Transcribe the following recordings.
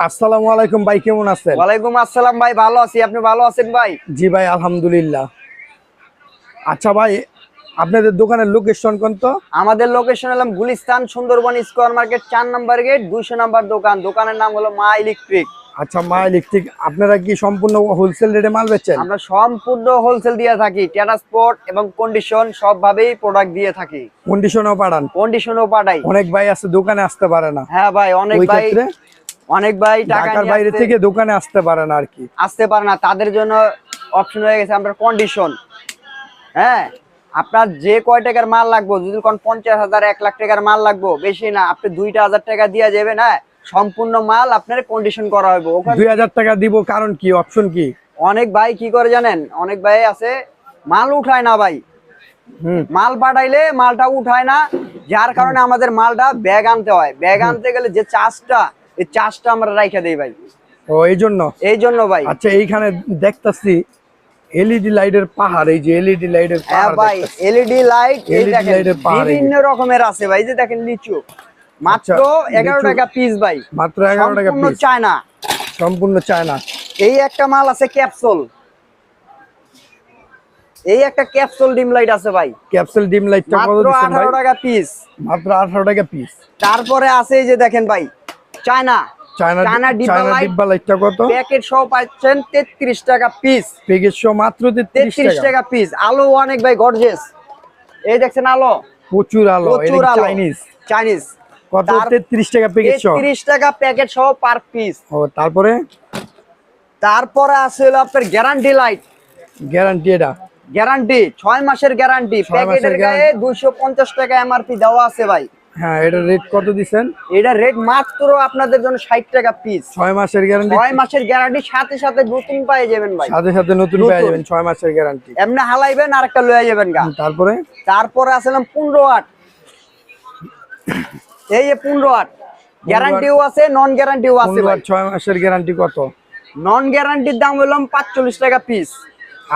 আসসালামু আলাইকুম ভাই, কেমন আছেন? ওয়ালাইকুম আসসালাম ভাই, ভালো আছি। আপনি ভালো আছেন ভাই? জি ভাই, আলহামদুলিল্লাহ। আচ্ছা ভাই, আপনাদের দোকানের লোকেশন কোন তো? আমাদের লোকেশন হলাম Gulistan Sundarban square market 4 number gate 200 number দোকান। দোকানের নাম হলো মা ইলেকট্রিক। আচ্ছা, মা ইলেকট্রিক। আপনারা কি সম্পূর্ণ হোলসেল রেটে মাল বেচেন? আমরা সম্পূর্ণ হোলসেল দিয়ে থাকি। ট্রান্সপোর্ট এবং কন্ডিশন সবভাবেই প্রোডাক্ট দিয়ে থাকি। কন্ডিশনও পাঠান? কন্ডিশনও পাঠাই। অনেক ভাই আছে দোকানে আসতে পারে না। হ্যাঁ ভাই, অনেক ওই ভাই ক্ষেত্রে টাকা ঢাকার নিয়ে বাইরে থেকে দোকানে আসতে পারে না আর কি। আসতে পারে না, তাদের জন্য অপশন হয়ে গেছে আমরা কন্ডিশন। হ্যাঁ, আপনার যে কয় টাকার মাল লাগবে, যদি কোন 50,000 1 লাখ টাকার মাল লাগবে, বেশি না, আপনি 2,000 টাকা দিয়ে যাবেন। হ্যাঁ, সম্পূর্ণ মাল আপনার কন্ডিশন করা হবে। 2000 টাকা দিব, কারণ কি, অপশন কি? অনেক ভাই কি করে জানেন, অনেক ভাই আছে মাল উঠায় না ভাই। মাল পাঠাইলে মালটা উঠায় না, যার কারণে আমাদের মালটা ব্যাগ আনতে হয়। ব্যাগ আনতে গেলে যে চার্জটা, এই চার্জটা আমরা রাইখা দেই ভাই। ও, এই জন্য ভাই। আচ্ছা, এইখানে দেখতাছি এলইডি লাইটের পাহাড়। এই যে এলইডি লাইটের হ্যাঁ পাহাড় ভাই, দেখতাছি। এলইডি লাইট এই LED দেখেন লাইটের পাহাড় বিভিন্ন রকমের আছে ভাই। যে দেখেন লিচু মাত্র আচ্ছা, 11 লিচু টাকা পিস ভাই। মাত্র 11 টাকা সম্পূর্ণ পিস? চায়না। সম্পূর্ণ চায়না। এই একটা মাল আছে ক্যাপসুল। এই একটা ক্যাপসুল ডিম লাইট আছে ভাই। ক্যাপসুল ডিম লাইটটা কত মাত্র দিচ্ছেন ভাই? 18 টাকা পিস। মাত্র 18 টাকা পিস। তারপরে আছে এই যে দেখেন ভাই, চায়না চায়না ডিব্বা লাইটটা কত? প্যাকেট সহ পাচ্ছেন 33 টাকা পিস। প্যাকেট সহ মাত্র 33 টাকা পিস। আলো অনেক ভাই গর্জিয়াস। এই দেখছেন আলো, প্রচুর আলো। প্রচুর আলো। চাইনিজ কত? 33 টাকা প্যাকেট সহ? 33 টাকা প্যাকেট সহ পার পিস। ও, তারপরে আছে হলো আপনার গ্যারান্টি লাইট। গ্যারান্টি? এটা গ্যারান্টি 6 মাসের গ্যারান্টি। প্যাকেটের গায়ে 250 টাকা এমআরপি দেওয়া আছে ভাই। হ্যাঁ, এটা রেট কত দিবেন? এটা রেট মাত্র আপনাদের জন্য 60 টাকা পিস। 6 মাসের গ্যারান্টি? 6 মাসের গ্যারান্টি, সাথে সাথে নতুন পেয়ে যাবেন ভাই। সাথে সাথে নতুন পেয়ে যাবেন 6 মাসের গ্যারান্টি। এমনি হালাইবেন আরেকটা লয়ে যাবেন গা। তারপরে আসলাম 15 ওয়াট। এই যে 15 ওয়াট গ্যারান্টিও আছে, নন গ্যারান্টিও আছে ভাই। 6 মাসের গ্যারান্টি কত? নন গ্যারান্টির দাম হলো 45 টাকা পিস।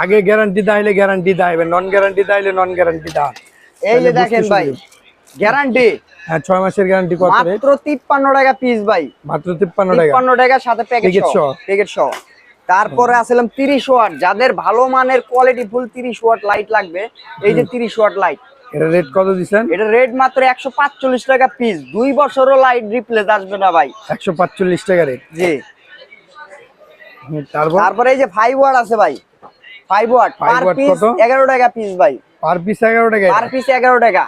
আগে গ্যারান্টি দাইলে গ্যারান্টি দাইবে, নন গ্যারান্টি দাইলে নন গ্যারান্টি দা। এই যে দেখেন ভাই, গ্যারান্টি। হ্যাঁ, 6 মাসের গ্যারান্টি কত? মাত্র 53 টাকা পিস ভাই। মাত্র 53 টাকা? 53 টাকা সাথে প্যাকেট সহ। তারপরে আসলাম 30 ওয়াট। যাদের ভালো মানের কোয়ালিটি ফুল 30 ওয়াট লাইট লাগবে, এই যে 30 ওয়াট লাইট। এটা রেট কত দিবেন? এটা রেট মাত্র 145 টাকা পিস। 2 বছরও লাইট রিপ্লেস আসবে না ভাই। 145 টাকা রেট? জি। তারপরে এই যে 5 ওয়াট আছে ভাই। 5 ওয়াট পার পিস 11 টাকা পিস ভাই। পার পিস 11 টাকা? পার পিস 11 টাকা।